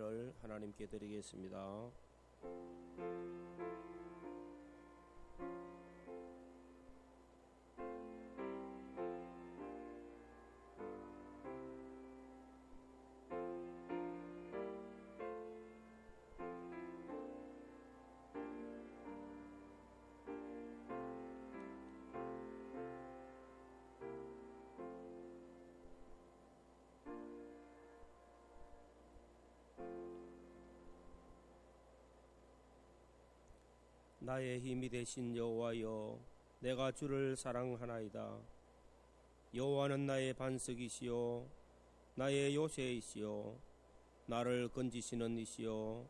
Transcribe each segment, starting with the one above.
예배를 하나님께 드리겠습니다. 나의 힘이 되신 여호와여, 내가 주를 사랑하나이다. 여호와는 나의 반석이시요 나의 요새이시요 나를 건지시는 이시요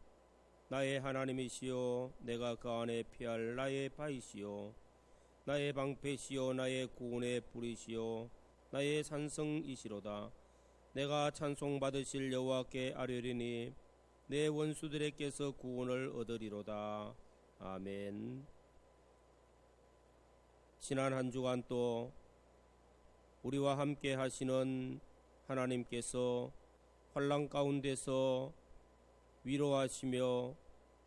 나의 하나님이시요 내가 그 안에 피할 나의 바이시요 나의 방패시요 나의 구원의 불이시요 나의 산성이시로다. 내가 찬송받으실 여호와께 아뢰리니 내 원수들에게서 구원을 얻으리로다. 아멘. 지난 한 주간 또 우리와 함께 하시는 하나님께서 환난 가운데서 위로하시며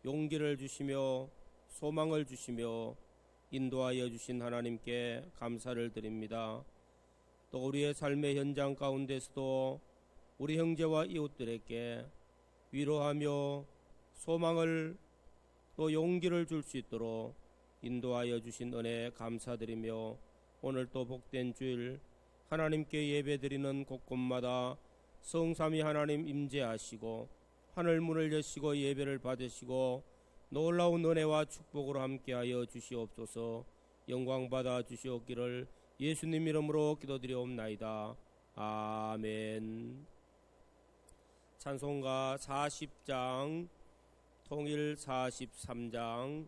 용기를 주시며 소망을 주시며 인도하여 주신 하나님께 감사를 드립니다. 또 우리의 삶의 현장 가운데서도 우리 형제와 이웃들에게 위로하며 소망을 또 용기를 줄 수 있도록 인도하여 주신 은혜 감사드리며, 오늘 또 복된 주일 하나님께 예배드리는 곳곳마다 성삼위 하나님 임재하시고 하늘 문을 여시고 예배를 받으시고 놀라운 은혜와 축복으로 함께하여 주시옵소서. 영광 받아 주시옵기를 예수님 이름으로 기도드리옵나이다. 아멘. 찬송가 40장, 통일 43장.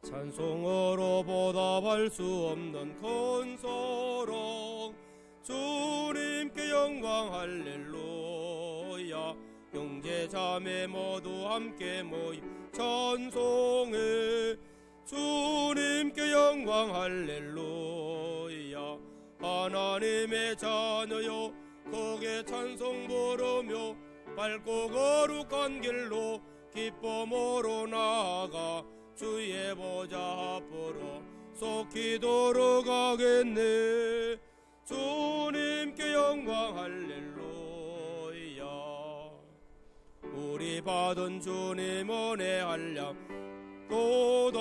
찬송으로 보답할 수 없는 큰 소롱, 주님께 영광 할렐루야. 형제 자매 모두 함께 모여 찬송해 주님께 영광 할렐루야. 하나님의 자녀여 크게 찬송 부르며 밝고 거룩한 길로 기쁨으로 나아가 주의 보좌 앞으로 속히 돌아가겠네. 주님께 영광 할렐루야. 우리 받은 주님 은혜 한량 도다.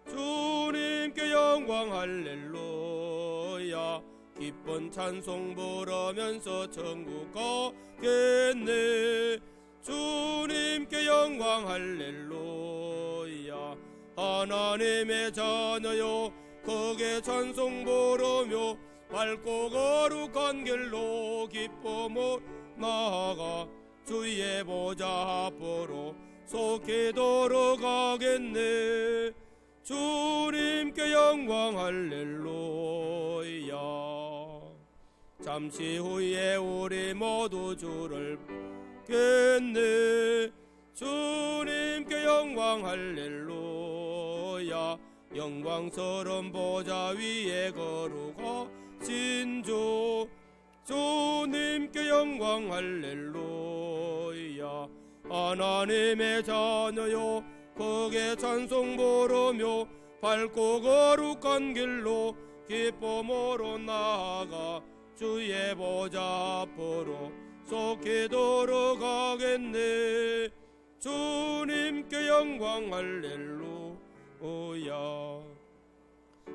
주님께 영광 할렐루야. 기쁜 찬송 부르면서 천국 가겠네. 주님께 영광 할렐루야. 하나님의 자녀여 크게 찬송 부르며 밝고 거룩한 길로 기쁨으로 나아가 주의 보좌 앞으로 속히 돌아가겠네. 주님께 영광 할렐루야. 잠시 후에 우리 모두 주를 겠네. 주님께 영광 할렐루야. 영광스러운 보좌 위에 거룩하신 주, 주님께 영광 할렐루야. 하나님의 자녀여 크게 찬송 부르며 밝고 거룩한 길로 기쁨으로 나아가 주의 보좌 앞으로 속히 돌아가겠네. 주님께 영광 할렐루야.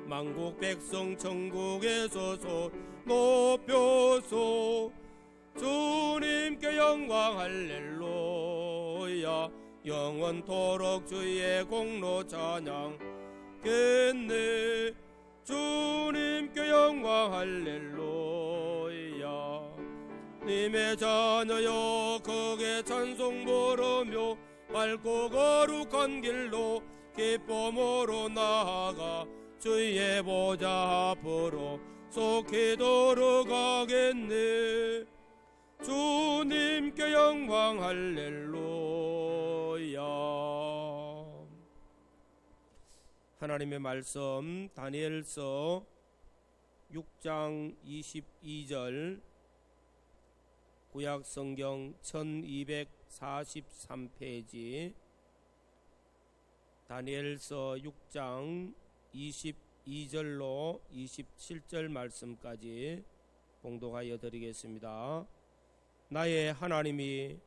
만국 백성 천국에서 손 높여서 주님께 영광 할렐루야. 영원토록 주의 공로 찬양겠네. 주님께 영광 할렐루야. 님의 자녀여 크게 찬송 부르며 밝고 거룩한 길로 기쁨으로 나아가 주의 보좌 앞으로 속히 돌아가겠네. 주님께 영광 할렐루야. 하나님의 말씀 다니엘서 6장 22절, 구약성경 1243페이지, 다니엘서 6장 22절로 27절 말씀까지 봉독하여 드리겠습니다. 나의 하나님이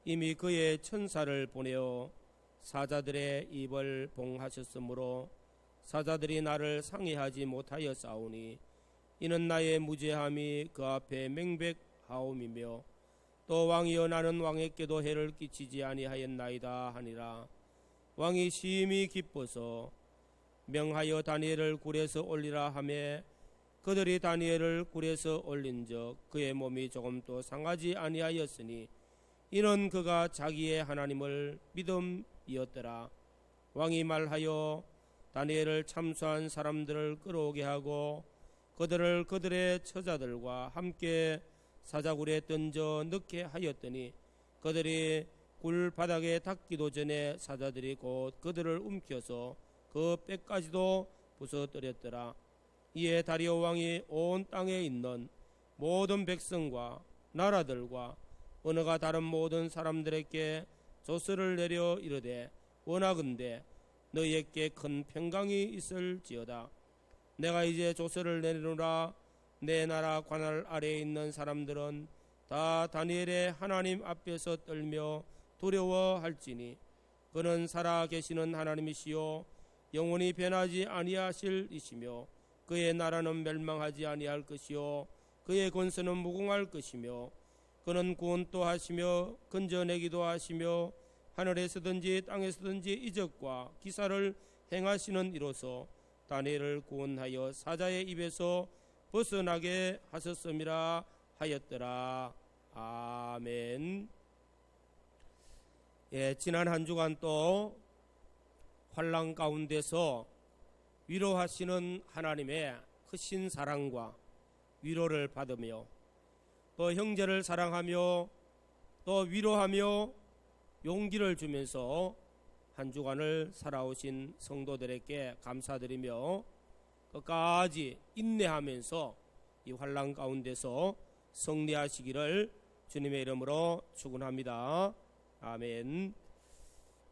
이미 그의 천사를 보내어 사자들의 입을 봉하셨으므로 사자들이 나를 상해하지 못하여 싸우니 이는 나의 무죄함이 그 앞에 명백하옴이며 또 왕이여 나는 왕에게도 해를 끼치지 아니하였나이다 하니라. 왕이 심히 기뻐서 명하여 다니엘을 굴에서 올리라 하매 그들이 다니엘을 굴에서 올린즉 그의 몸이 조금도 상하지 아니하였으니 이는 그가 자기의 하나님을 믿음이었더라. 왕이 말하여 다니엘을 참수한 사람들을 끌어오게 하고 그들을 그들의 처자들과 함께 사자굴에 던져 넣게 하였더니 그들이 굴 바닥에 닿기도 전에 사자들이 곧 그들을 움켜서 그 뼈까지도 부서뜨렸더라. 이에 다리오 왕이 온 땅에 있는 모든 백성과 나라들과 언어가 다른 모든 사람들에게 조서를 내려 이르되 원하건대 너희에게 큰 평강이 있을지어다. 내가 이제 조서를 내리노라. 내 나라 관할 아래에 있는 사람들은 다 다니엘의 하나님 앞에서 떨며 두려워할지니 그는 살아 계시는 하나님이시요 영원히 변하지 아니하실 이시며 그의 나라는 멸망하지 아니할 것이요 그의 권세는 무궁할 것이며 그는 구원도 하시며 건져내기도 하시며 하늘에서든지 땅에서든지 이적과 기사를 행하시는 이로서 다니엘을 구원하여 사자의 입에서 벗어나게 하셨음이라 하였더라. 아멘. 지난 한 주간 또 환난 가운데서 위로하시는 하나님의 크신 사랑과 위로를 받으며 또 형제를 사랑하며 또 위로하며 용기를 주면서 한 주간을 살아오신 성도들에게 감사드리며 끝까지 인내하면서 이 환난 가운데서 승리하시기를 주님의 이름으로 축원합니다. 아멘.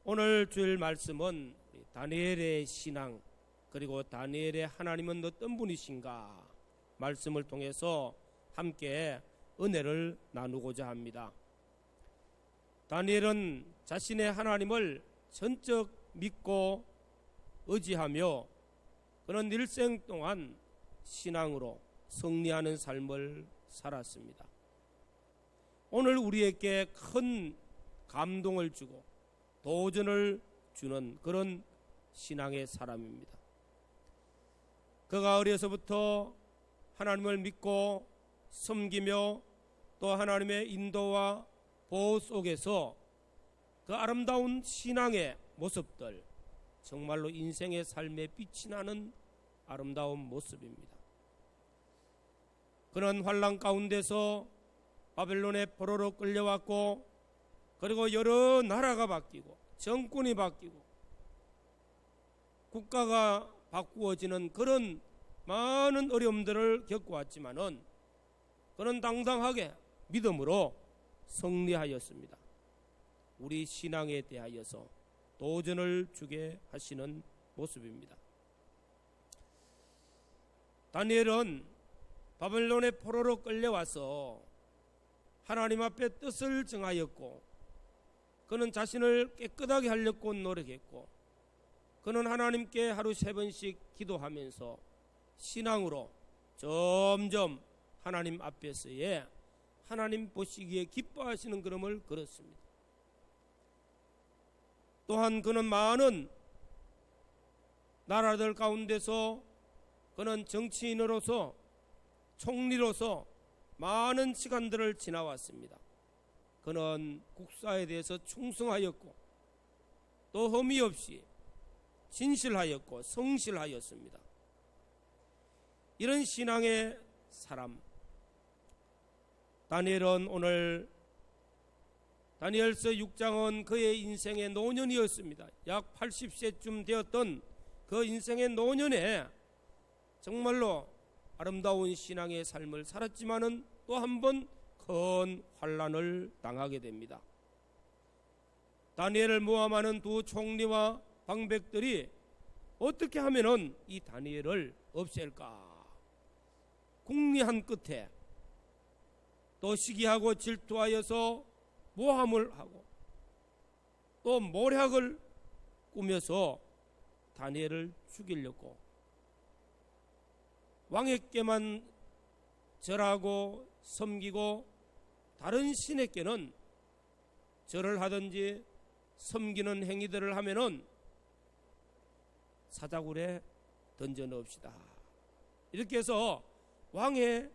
오늘 주일 말씀은 다니엘의 신앙 그리고 다니엘의 하나님은 어떤 분이신가 말씀을 통해서 함께 은혜를 나누고자 합니다. 다니엘은 자신의 하나님을 전적 믿고 의지하며 그는 일생 동안 신앙으로 승리하는 삶을 살았습니다. 오늘 우리에게 큰 감동을 주고 도전을 주는 그런 신앙의 사람입니다. 그가 어려서부터 하나님을 믿고 섬기며 또 하나님의 인도와 보호 속에서 그 아름다운 신앙의 모습들, 정말로 인생의 삶에 빛이 나는 아름다운 모습입니다. 그는 환난 가운데서 바벨론의 포로로 끌려왔고 그리고 여러 나라가 바뀌고 정권이 바뀌고 국가가 바꾸어지는 그런 많은 어려움들을 겪어왔지만은 그는 당당하게 믿음으로 승리하였습니다. 우리 신앙에 대하여서 도전을 주게 하시는 모습입니다. 다니엘은 바벨론의 포로로 끌려와서 하나님 앞에 뜻을 정하였고 그는 자신을 깨끗하게 하려고 노력했고 그는 하나님께 하루 3번씩 기도하면서 신앙으로 점점 하나님 앞에서의 하나님 보시기에 기뻐하시는 걸음을 걸었습니다. 또한 그는 많은 나라들 가운데서 그는 정치인으로서 총리로서 많은 시간들을 지나왔습니다. 그는 국사에 대해서 충성하였고 또 흠이 없이 진실하였고 성실하였습니다. 이런 신앙의 사람 다니엘은 오늘 다니엘서 6장은 그의 인생의 노년이었습니다. 약 80세쯤 되었던 그 인생의 노년에 정말로 아름다운 신앙의 삶을 살았지만은 또 한 번 큰 환난을 당하게 됩니다. 다니엘을 모함하는 두 총리와 방백들이 어떻게 하면은 이 다니엘을 없앨까 궁리한 끝에 또 시기하고 질투하여서 모함을 하고 또 모략을 꾸며서 다니엘을 죽이려고 왕에게만 절하고 섬기고 다른 신에게는 절을 하든지 섬기는 행위들을 하면은 사자굴에 던져 넣읍시다. 이렇게 해서 왕의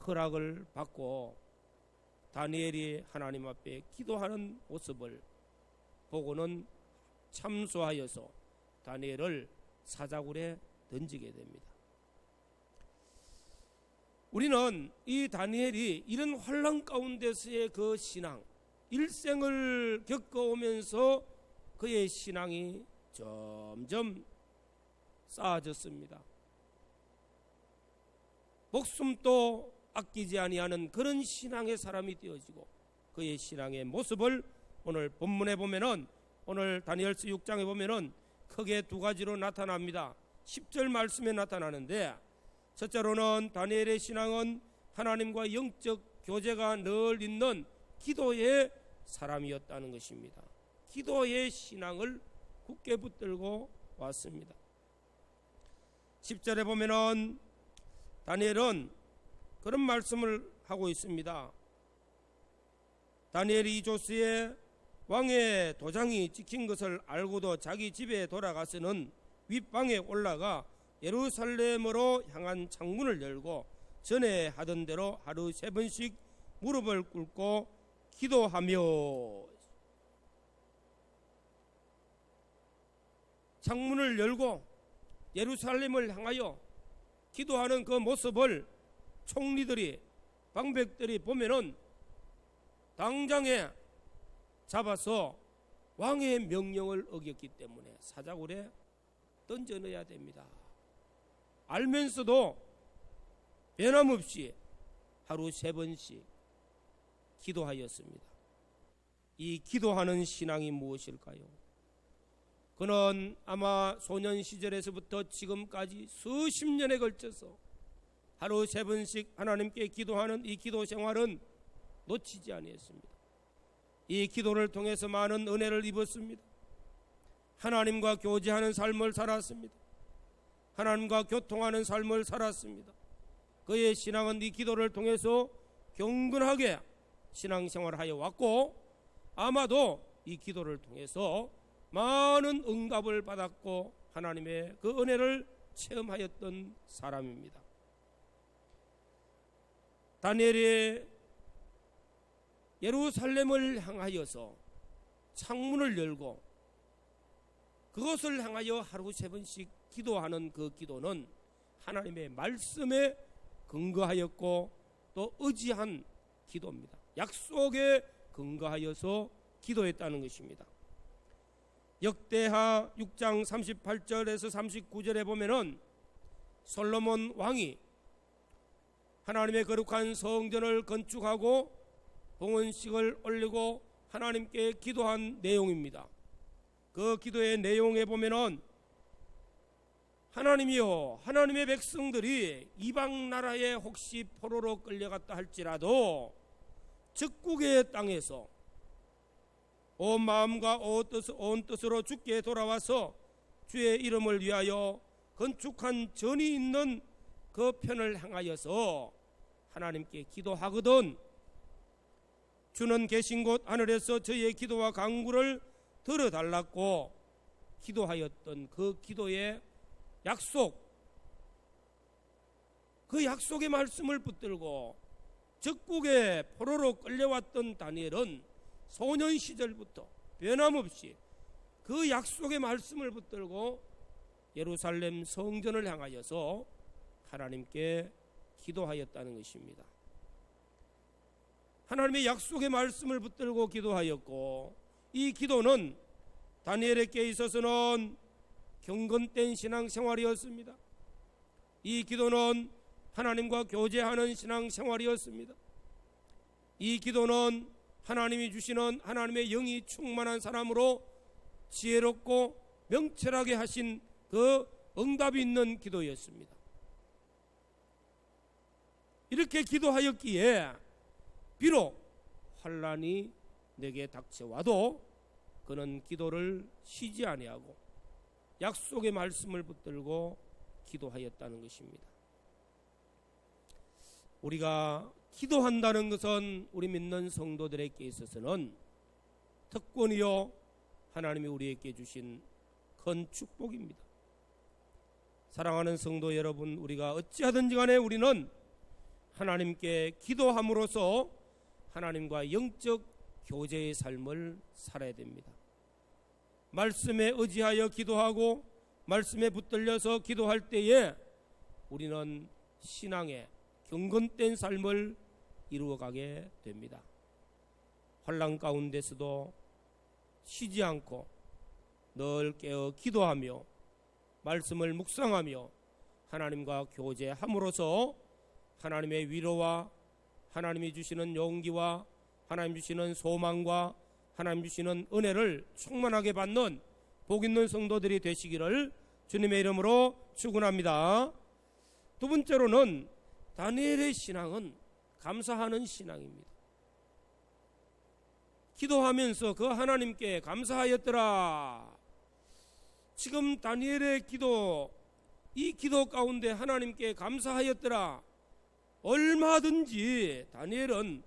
허락을 받고 다니엘이 하나님 앞에 기도하는 모습을 보고는 참소하여서 다니엘을 사자굴에 던지게 됩니다. 우리는 이 다니엘이 이런 환난 가운데서의 그 신앙, 일생을 겪어오면서 그의 신앙이 점점 쌓아졌습니다. 목숨도 아끼지 아니하는 그런 신앙의 사람이 되어지고 그의 신앙의 모습을 오늘 본문에 보면은 오늘 다니엘서 6장에 보면은 크게 두 가지로 나타납니다. 10절 말씀에 나타나는데 첫째로는 다니엘의 신앙은 하나님과 영적 교제가 늘 있는 기도의 사람이었다는 것입니다. 기도의 신앙을 굳게 붙들고 왔습니다. 10절에 보면은 다니엘은 그런 말씀을 하고 있습니다. 다니엘이 이조스의 왕의 도장이 찍힌 것을 알고도 자기 집에 돌아가서는 윗방에 올라가 예루살렘으로 향한 창문을 열고 전에 하던 대로 하루 3번씩 무릎을 꿇고 기도하며 창문을 열고 예루살렘을 향하여 기도하는 그 모습을 총리들이 방백들이 보면은 당장에 잡아서 왕의 명령을 어겼기 때문에 사자굴에 던져 넣어야 됩니다. 알면서도 변함없이 하루 3번씩 기도하였습니다. 이 기도하는 신앙이 무엇일까요? 그는 아마 소년 시절에서부터 지금까지 수십 년에 걸쳐서 하루 3번씩 하나님께 기도하는 이 기도 생활은 놓치지 아니했습니다. 이 기도를 통해서 많은 은혜를 입었습니다. 하나님과 교제하는 삶을 살았습니다. 하나님과 교통하는 삶을 살았습니다. 그의 신앙은 이 기도를 통해서 경건하게 신앙생활을 하여 왔고 아마도 이 기도를 통해서 많은 응답을 받았고 하나님의 그 은혜를 체험하였던 사람입니다. 다니엘이 예루살렘을 향하여서 창문을 열고 그것을 향하여 하루 3번씩 기도하는 그 기도는 하나님의 말씀에 근거하였고 또 의지한 기도입니다. 약속에 근거하여서 기도했다는 것입니다. 역대하 6장 38절에서 39절에 보면은 솔로몬 왕이 하나님의 거룩한 성전을 건축하고 봉헌식을 올리고 하나님께 기도한 내용입니다. 그 기도의 내용에 보면은 하나님이여, 하나님의 백성들이 이방 나라에 혹시 포로로 끌려갔다 할지라도 적국의 땅에서 온 마음과 온 뜻으로 주께 돌아와서 주의 이름을 위하여 건축한 전이 있는 그 편을 향하여서 하나님께 기도하거든 주는 계신 곳 하늘에서 저희의 기도와 간구를 들어달라고 기도하였던 그 기도의 약속, 그 약속의 말씀을 붙들고 적국의 포로로 끌려왔던 다니엘은 소년 시절부터 변함없이 그 약속의 말씀을 붙들고 예루살렘 성전을 향하여서 하나님께 기도하였다는 것입니다. 하나님의 약속의 말씀을 붙들고 기도하였고 이 기도는 다니엘에게 있어서는 경건된 신앙생활이었습니다. 이 기도는 하나님과 교제하는 신앙생활이었습니다. 이 기도는 하나님이 주시는 하나님의 영이 충만한 사람으로 지혜롭고 명철하게 하신 그 응답이 있는 기도였습니다. 이렇게 기도하였기에 비록 환난이 내게 닥쳐와도 그는 기도를 쉬지 아니하고 약속의 말씀을 붙들고 기도하였다는 것입니다. 우리가 기도한다는 것은 우리 믿는 성도들에게 있어서는 특권이요 하나님이 우리에게 주신 큰 축복입니다. 사랑하는 성도 여러분, 우리가 어찌하든지 간에 우리는 하나님께 기도함으로써 하나님과 영적 교제의 삶을 살아야 됩니다. 말씀에 의지하여 기도하고 말씀에 붙들려서 기도할 때에 우리는 신앙의 경건된 삶을 이루어가게 됩니다. 환난 가운데서도 쉬지 않고 늘 깨어 기도하며 말씀을 묵상하며 하나님과 교제함으로써 하나님의 위로와 하나님이 주시는 용기와 하나님 주시는 소망과 하나님 주시는 은혜를 충만하게 받는 복 있는 성도들이 되시기를 주님의 이름으로 축원합니다. 두 번째로는 다니엘의 신앙은 감사하는 신앙입니다. 기도하면서 그 하나님께 감사하였더라. 지금 다니엘의 기도, 이 기도 가운데 하나님께 감사하였더라. 얼마든지 다니엘은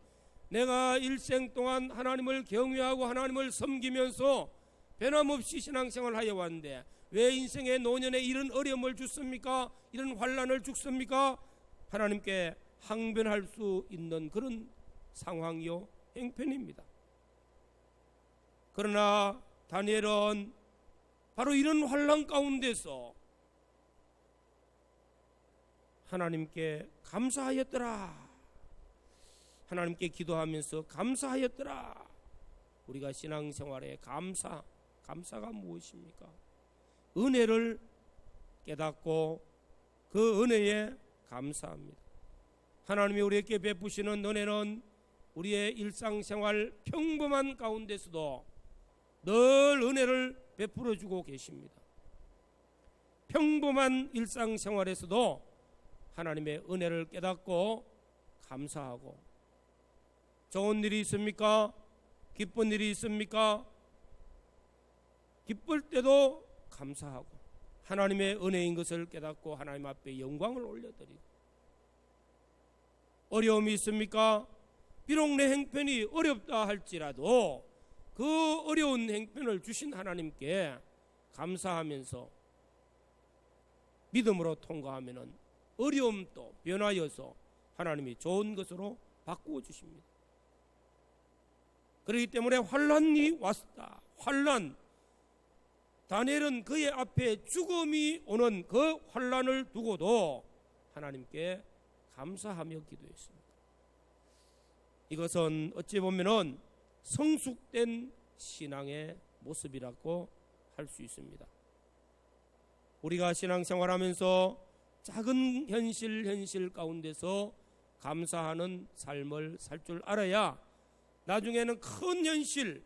내가 일생 동안 하나님을 경외하고 하나님을 섬기면서 변함없이 신앙생활을 하여 왔는데 왜 인생의 노년에 이런 어려움을 줬습니까? 이런 환난을 줬습니까? 하나님께 항변할 수 있는 그런 상황이요 형편입니다. 그러나 다니엘은 바로 이런 환난 가운데서 하나님께 감사하였더라. 하나님께 기도하면서 감사하였더라. 우리가 신앙생활에 감사가 무엇입니까? 은혜를 깨닫고 그 은혜에 감사합니다. 하나님이 우리에게 베푸시는 은혜는 우리의 일상생활 평범한 가운데서도 늘 은혜를 베풀어주고 계십니다. 평범한 일상생활에서도 하나님의 은혜를 깨닫고 감사하고 좋은 일이 있습니까? 기쁜 일이 있습니까? 기쁠 때도 감사하고 하나님의 은혜인 것을 깨닫고 하나님 앞에 영광을 올려드리고 어려움이 있습니까? 비록 내 형편이 어렵다 할지라도 그 어려운 형편을 주신 하나님께 감사하면서 믿음으로 통과하면은 어려움도 변하여서 하나님이 좋은 것으로 바꾸어 주십니다. 그렇기 때문에 환난이 왔다. 환난. 다니엘은 그의 앞에 죽음이 오는 그 환난을 두고도 하나님께 감사하며 기도했습니다. 이것은 어찌 보면은 성숙된 신앙의 모습이라고 할 수 있습니다. 우리가 신앙생활하면서 작은 현실 가운데서 감사하는 삶을 살 줄 알아야 나중에는 큰 현실,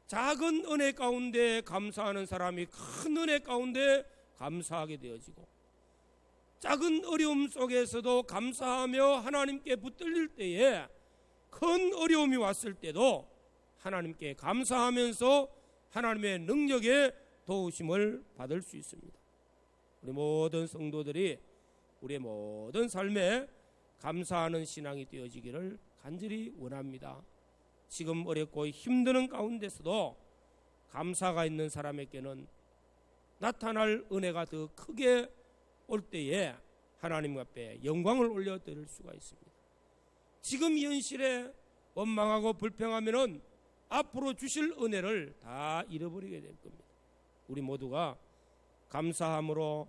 작은 은혜 가운데 감사하는 사람이 큰 은혜 가운데 감사하게 되어지고 작은 어려움 속에서도 감사하며 하나님께 붙들릴 때에 큰 어려움이 왔을 때도 하나님께 감사하면서 하나님의 능력에 도우심을 받을 수 있습니다. 우리 모든 성도들이 우리의 모든 삶에 감사하는 신앙이 되어지기를 간절히 원합니다. 지금 어렵고 힘드는 가운데서도 감사가 있는 사람에게는 나타날 은혜가 더 크게 올 때에 하나님 앞에 영광을 올려드릴 수가 있습니다. 지금 현실에 원망하고 불평하면은 앞으로 주실 은혜를 다 잃어버리게 될 겁니다. 우리 모두가 감사함으로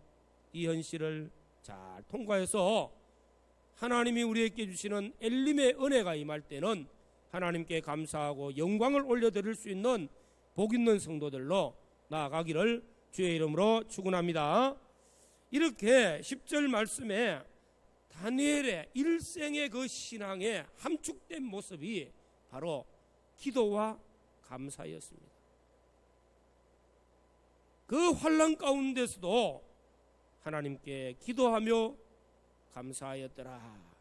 이 현실을 잘 통과해서 하나님이 우리에게 주시는 엘림의 은혜가 임할 때는 하나님께 감사하고 영광을 올려드릴 수 있는 복 있는 성도들로 나아가기를 주의 이름으로 축원합니다. 이렇게 10절 말씀에 다니엘의 일생의 그 신앙의 함축된 모습이 바로 기도와 감사였습니다. 그 환난 가운데서도 하나님께 기도하며 감사하였더라.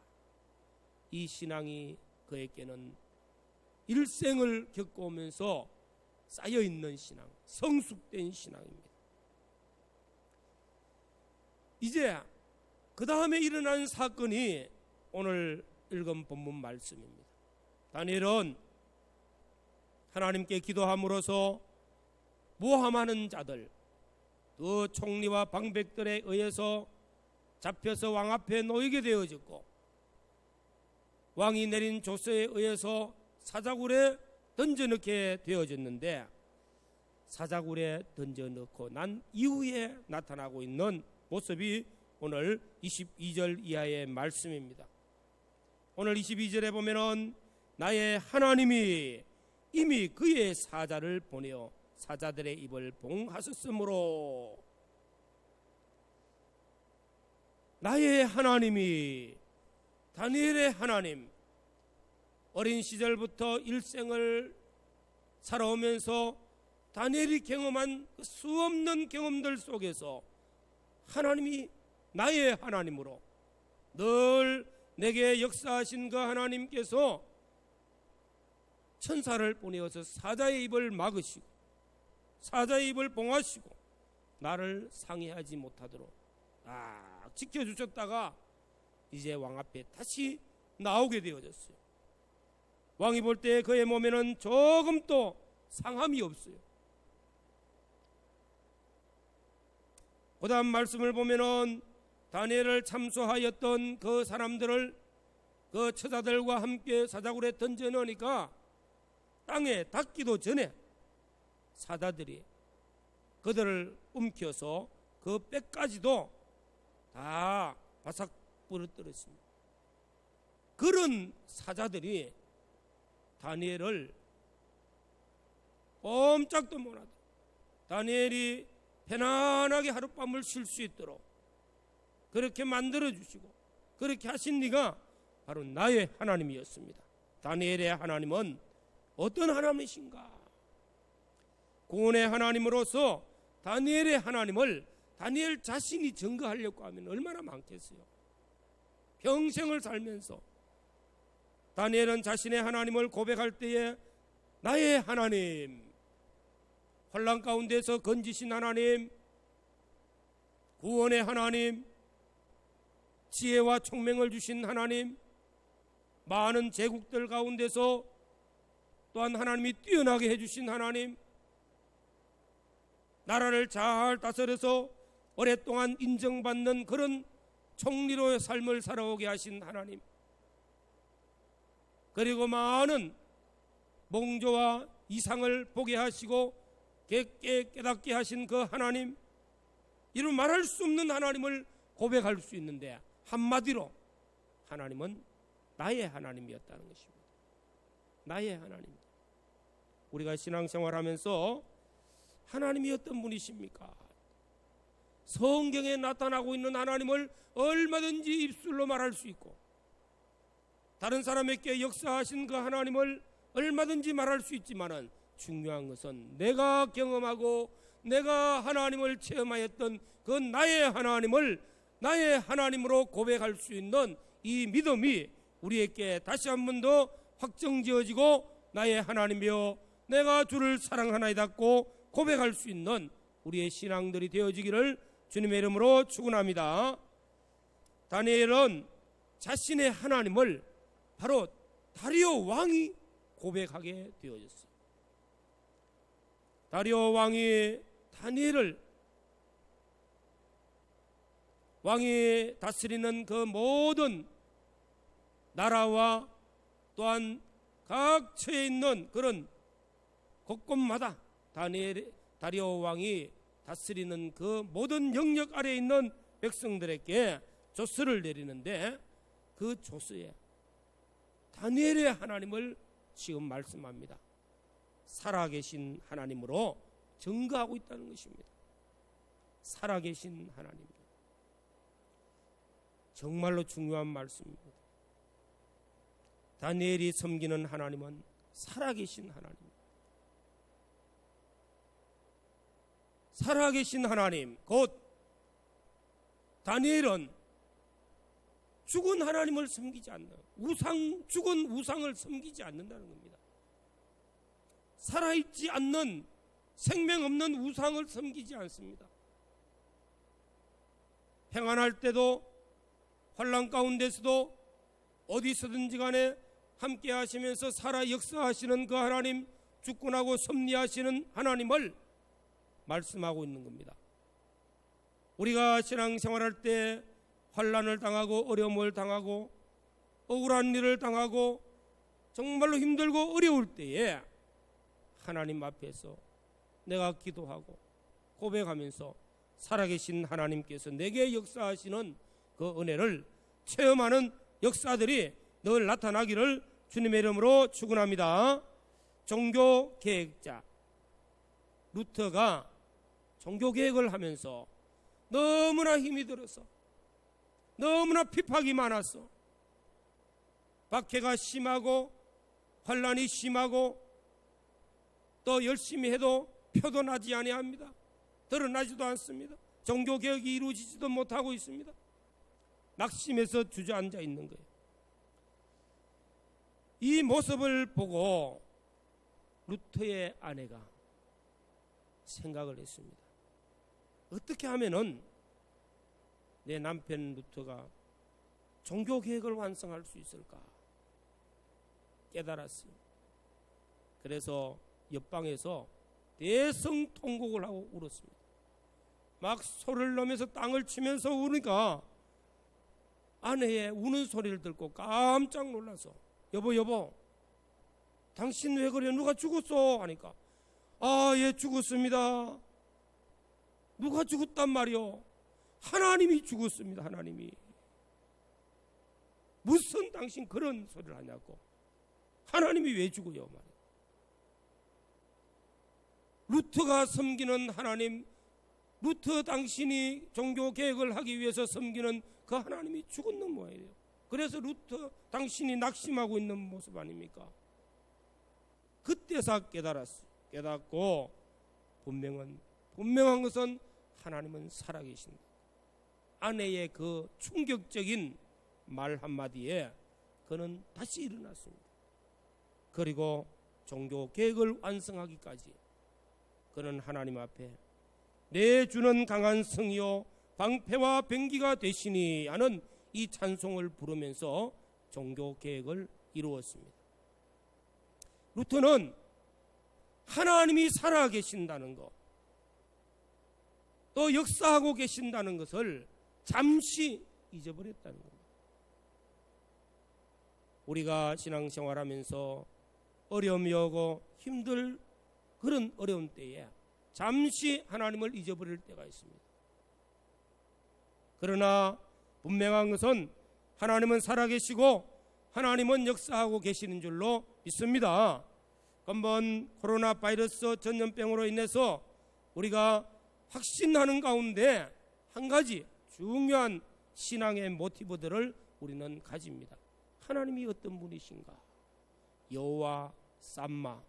이 신앙이 그에게는 일생을 겪어오면서 쌓여있는 신앙, 성숙된 신앙입니다. 이제 그 다음에 일어난 사건이 오늘 읽은 본문 말씀입니다. 다니엘은 하나님께 기도함으로써 모함하는 자들, 그 총리와 방백들에 의해서 잡혀서 왕 앞에 놓이게 되어졌고, 왕이 내린 조서에 의해서 사자굴에 던져넣게 되어졌는데, 사자굴에 던져넣고 난 이후에 나타나고 있는 모습이 오늘 22절 이하의 말씀입니다. 오늘 22절에 보면은 나의 하나님이 이미 그의 사자를 보내어 사자들의 입을 봉하셨으므로, 나의 하나님이, 다니엘의 하나님, 어린 시절부터 일생을 살아오면서 다니엘이 경험한 그 수없는 경험들 속에서 하나님이 나의 하나님으로 늘 내게 역사하신 그 하나님께서 천사를 보내어서 사자의 입을 막으시고 사자의 입을 봉하시고 나를 상해하지 못하도록 딱 지켜주셨다가 이제 왕 앞에 다시 나오게 되어졌어요. 왕이 볼 때 그의 몸에는 조금도 상함이 없어요. 그 다음 말씀을 보면은 다니엘을 참소하였던 그 사람들을 그 처자들과 함께 사자굴에 던져 넣으니까 땅에 닿기도 전에 사자들이 그들을 움켜서 그 뼈까지도 다 바삭 부러뜨렸습니다. 그런 사자들이 다니엘을 꼼짝도 못하고 다니엘이 편안하게 하룻밤을 쉴 수 있도록 그렇게 만들어 주시고 그렇게 하신 네가 바로 나의 하나님이었습니다. 다니엘의 하나님은 어떤 하나님이신가? 구원의 하나님으로서 다니엘의 하나님을 다니엘 자신이 증거하려고 하면 얼마나 많겠어요. 평생을 살면서 다니엘은 자신의 하나님을 고백할 때에 나의 하나님, 환난 가운데서 건지신 하나님, 구원의 하나님, 지혜와 총명을 주신 하나님, 많은 제국들 가운데서 또한 하나님이 뛰어나게 해주신 하나님, 나라를 잘 다스려서 오랫동안 인정받는 그런 총리로의 삶을 살아오게 하신 하나님, 그리고 많은 몽조와 이상을 보게 하시고 깨닫게 하신 그 하나님, 이루 말할 수 없는 하나님을 고백할 수 있는데 한마디로 하나님은 나의 하나님이었다는 것입니다. 나의 하나님. 우리가 신앙생활하면서 하나님이 어떤 분이십니까? 성경에 나타나고 있는 하나님을 얼마든지 입술로 말할 수 있고 다른 사람에게 역사하신 그 하나님을 얼마든지 말할 수 있지만은 중요한 것은 내가 경험하고 내가 하나님을 체험하였던 그 나의 하나님을 나의 하나님으로 고백할 수 있는 이 믿음이 우리에게 다시 한 번 더 확정지어지고 나의 하나님이여 내가 주를 사랑하나이다고 고백할 수 있는 우리의 신앙들이 되어지기를 주님의 이름으로 축원합니다. 다니엘은 자신의 하나님을 바로 다리오 왕이 고백하게 되어졌어요. 다리오 왕이 다니엘을 왕이 다스리는 그 모든 나라와 또한 각 처에 있는 그런 곳곳마다 다리오 왕이 다스리는 그 모든 영역 아래에 있는 백성들에게 조서를 내리는데 그 조서에 다니엘의 하나님을 지금 말씀합니다. 살아계신 하나님으로 증거하고 있다는 것입니다. 살아계신 하나님입니다. 정말로 중요한 말씀입니다. 다니엘이 섬기는 하나님은 살아계신 하나님입니다. 살아계신 하나님, 곧 다니엘은 죽은 하나님을 섬기지 않는, 죽은 우상을 섬기지 않는다는 겁니다. 살아있지 않는 생명 없는 우상을 섬기지 않습니다. 평안할 때도 환난 가운데서도 어디서든지 간에 함께 하시면서 살아 역사하시는 그 하나님, 주권하고 섭리하시는 하나님을 말씀하고 있는 겁니다. 우리가 신앙생활할 때 환난을 당하고 어려움을 당하고 억울한 일을 당하고 정말로 힘들고 어려울 때에 하나님 앞에서 내가 기도하고 고백하면서 살아계신 하나님께서 내게 역사하시는 그 은혜를 체험하는 역사들이 늘 나타나기를 주님의 이름으로 축원합니다. 종교 계획자 루터가 종교 계획을 하면서 너무나 힘이 들어서 너무나 핍박이 많았어. 박해가 심하고 환난이 심하고 또 열심히 해도 표도 나지 아니합니다. 드러나지도 않습니다. 종교 개혁이 이루어지지도 못하고 있습니다. 낙심해서 주저앉아 있는 거예요. 이 모습을 보고 루터의 아내가 생각을 했습니다. 어떻게 하면은 내 남편 루터가 종교 계획을 완성할 수 있을까 깨달았어요. 그래서 옆방에서 대성통곡을 하고 울었습니다. 막 소리를 내면서 땅을 치면서 우니까 아내의 우는 소리를 듣고 깜짝 놀라서 여보 당신 왜 그래? 누가 죽었어? 하니까 예 죽었습니다. 누가 죽었단 말이요? 하나님이 죽었습니다. 하나님이. 무슨 당신 그런 소리를 하냐고. 하나님이 왜 죽어요? 말이에요. 루터가 섬기는 하나님, 루터 당신이 종교 개혁을 하기 위해서 섬기는 그 하나님이 죽었는 모양이에요. 그래서 루터 당신이 낙심하고 있는 모습 아닙니까? 그때서 깨닫고 분명한 것은 하나님은 살아계신다. 아내의 그 충격적인 말 한마디에 그는 다시 일어났습니다. 그리고 종교 계획을 완성하기까지 그는 하나님 앞에 내 주는 강한 성이요 방패와 병기가 되시니 하는 이 찬송을 부르면서 종교 계획을 이루었습니다. 루터는 하나님이 살아계신다는 것, 또 역사하고 계신다는 것을 잠시 잊어버렸다는 겁니다. 우리가 신앙생활하면서 어려움이 오고 힘들 그런 어려운 때에 잠시 하나님을 잊어버릴 때가 있습니다. 그러나 분명한 것은 하나님은 살아계시고 하나님은 역사하고 계시는 줄로 믿습니다. 한번 코로나 바이러스 전염병으로 인해서 우리가 확신하는 가운데 한 가지 중요한 신앙의 모티브들을 우리는 가집니다. 하나님이 어떤 분이신가? 여호와 삼마.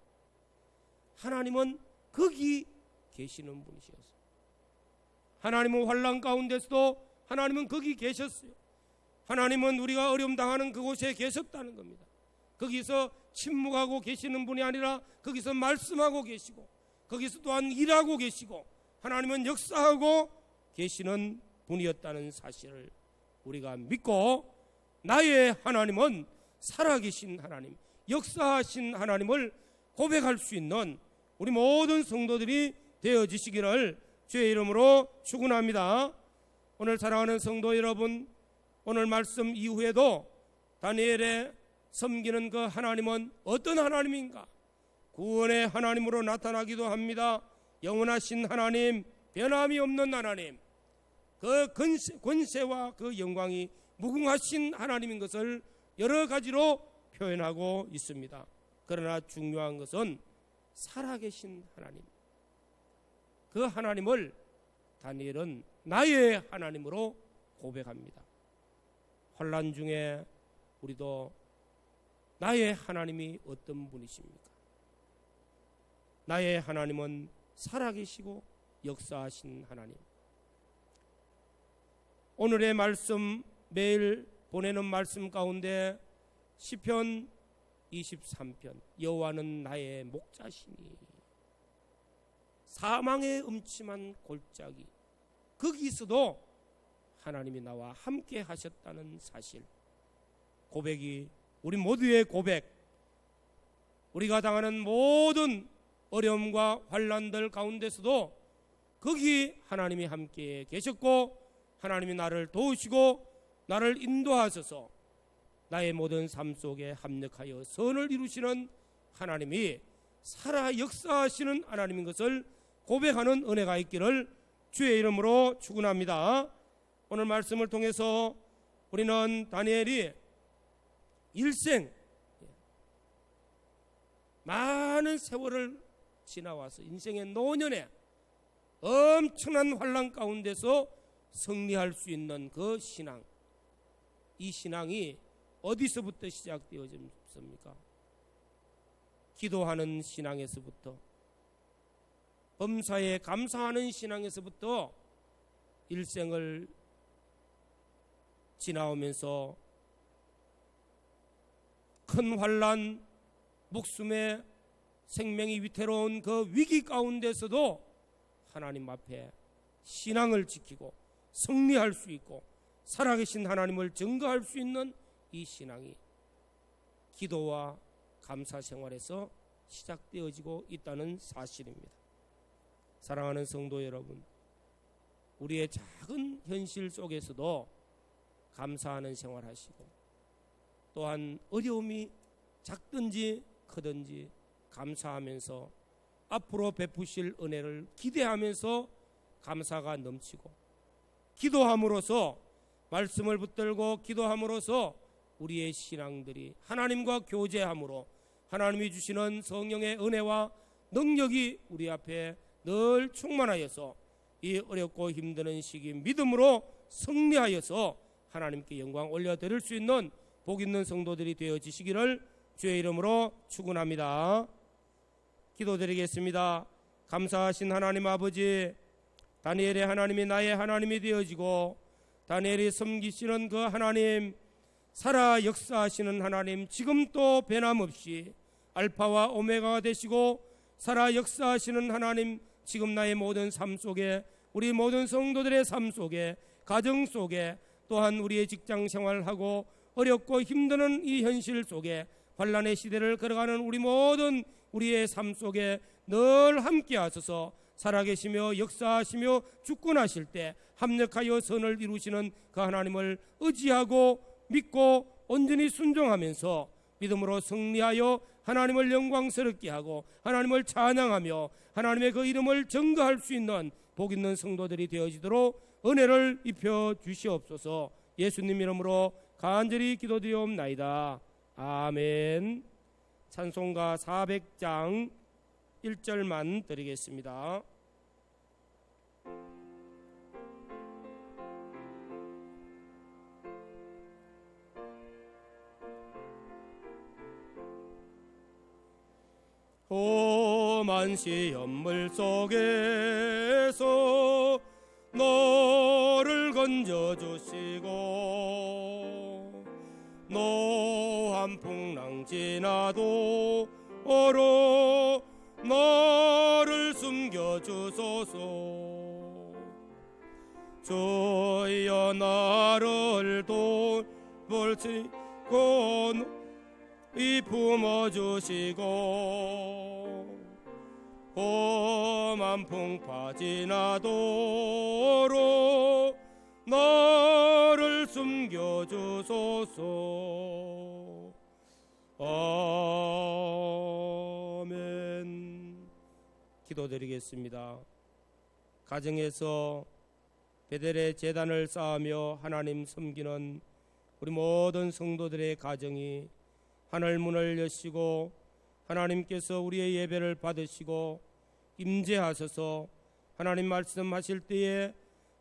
하나님은 거기 계시는 분이셨어요. 하나님은 환난 가운데서도 하나님은 거기 계셨어요. 하나님은 우리가 어려움 당하는 그곳에 계셨다는 겁니다. 거기서 침묵하고 계시는 분이 아니라 거기서 말씀하고 계시고 거기서 또한 일하고 계시고 하나님은 역사하고 계시는 분이었다는 사실을 우리가 믿고 나의 하나님은 살아계신 하나님, 역사하신 하나님을 고백할 수 있는 우리 모든 성도들이 되어지시기를 주의 이름으로 축원합니다. 오늘 사랑하는 성도 여러분, 오늘 말씀 이후에도 다니엘의 섬기는 그 하나님은 어떤 하나님인가? 구원의 하나님으로 나타나기도 합니다. 영원하신 하나님, 변함이 없는 하나님, 그 권세와 그 영광이 무궁하신 하나님인 것을 여러 가지로 표현하고 있습니다. 그러나 중요한 것은 살아계신 하나님, 그 하나님을 다니엘은 나의 하나님으로 고백합니다. 환난 중에 우리도 나의 하나님이 어떤 분이십니까? 나의 하나님은 살아계시고 역사하신 하나님. 오늘의 말씀, 매일 보내는 말씀 가운데 시편 23편, 여호와는 나의 목자시니 사망의 음침한 골짜기, 거기서도 하나님이 나와 함께 하셨다는 사실, 고백이 우리 모두의 고백, 우리가 당하는 모든 어려움과 환난들 가운데서도 거기 하나님이 함께 계셨고 하나님이 나를 도우시고 나를 인도하셔서 나의 모든 삶 속에 합력하여 선을 이루시는 하나님이 살아 역사하시는 하나님인 것을 고백하는 은혜가 있기를 주의 이름으로 축원합니다. 오늘 말씀을 통해서 우리는 다니엘이 일생 많은 세월을 지나와서 인생의 노년에 엄청난 환난 가운데서 승리할 수 있는 그 신앙, 이 신앙이 어디서부터 시작되어졌습니까? 기도하는 신앙에서부터, 범사에 감사하는 신앙에서부터 일생을 지나오면서 큰 환난, 목숨의 생명이 위태로운 그 위기 가운데서도 하나님 앞에 신앙을 지키고 승리할 수 있고 살아계신 하나님을 증거할 수 있는 이 신앙이 기도와 감사 생활에서 시작되어지고 있다는 사실입니다. 사랑하는 성도 여러분, 우리의 작은 현실 속에서도 감사하는 생활하시고, 또한 어려움이 작든지 크든지 감사하면서 앞으로 베푸실 은혜를 기대하면서 감사가 넘치고, 기도함으로써, 말씀을 붙들고 기도함으로써 우리의 신앙들이 하나님과 교제함으로 하나님이 주시는 성령의 은혜와 능력이 우리 앞에 늘 충만하여서 이 어렵고 힘드는 시기 믿음으로 승리하여서 하나님께 영광 올려드릴 수 있는 복 있는 성도들이 되어지시기를 주의 이름으로 축원합니다. 기도드리겠습니다. 감사하신 하나님 아버지, 다니엘의 하나님이 나의 하나님이 되어지고 다니엘이 섬기시는 그 하나님, 살아 역사하시는 하나님, 지금 또 변함없이 알파와 오메가가 되시고 살아 역사하시는 하나님, 지금 나의 모든 삶 속에, 우리 모든 성도들의 삶 속에, 가정 속에, 또한 우리의 직장 생활하고 어렵고 힘드는 이 현실 속에, 환난의 시대를 걸어가는 우리 모든 우리의 삶 속에 늘 함께 하소서. 살아계시며 역사하시며 주권하실 때 합력하여 선을 이루시는 그 하나님을 의지하고 믿고 온전히 순종하면서 믿음으로 승리하여 하나님을 영광스럽게 하고 하나님을 찬양하며 하나님의 그 이름을 증거할 수 있는 복 있는 성도들이 되어지도록 은혜를 입혀 주시옵소서. 예수님 이름으로 간절히 기도드리옵나이다. 아멘. 찬송가 400장 1절만 드리겠습니다. 험한 시험물 속에서 너를 건져주시고 노한 풍랑 지나도 어로 너를 숨겨주소서. 주여 나를 돌보시고 이 품어주시고 험한 풍파 지나도록 너를 숨겨주소서. 아멘. 기도드리겠습니다. 가정에서 베델의 제단을 쌓으며 하나님 섬기는 우리 모든 성도들의 가정이 하늘 문을 여시고 하나님께서 우리의 예배를 받으시고 임재하셔서 하나님 말씀하실 때에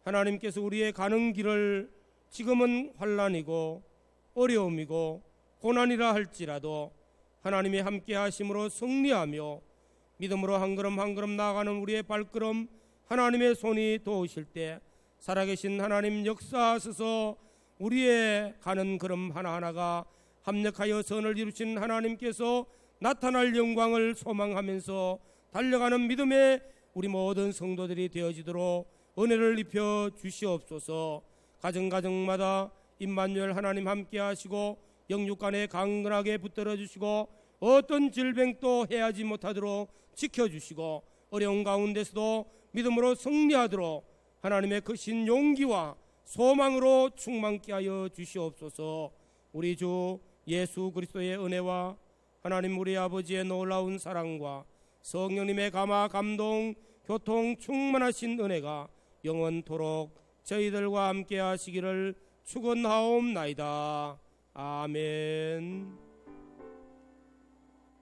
하나님께서 우리의 가는 길을 지금은 환난이고 어려움이고 고난이라 할지라도 하나님의 함께 하심으로 승리하며 믿음으로 한 걸음 한 걸음 나아가는 우리의 발걸음 하나님의 손이 도우실 때 살아계신 하나님 역사하셔서 우리의 가는 걸음 하나하나가 합력하여 선을 이루신 하나님께서 나타날 영광을 소망하면서 달려가는 믿음의 우리 모든 성도들이 되어지도록 은혜를 입혀 주시옵소서. 가정가정마다 임마누엘 하나님 함께 하시고 영육간에 강건하게 붙들어 주시고 어떤 질병도 해하지 못하도록 지켜주시고 어려운 가운데서도 믿음으로 승리하도록 하나님의 크신 용기와 소망으로 충만케 하여 주시옵소서. 우리 주 예수 그리스도의 은혜와 하나님 우리 아버지의 놀라운 사랑과 성령님의 감화 감동 교통 충만하신 은혜가 영원토록 저희들과 함께 하시기를 축원하옵나이다. 아멘.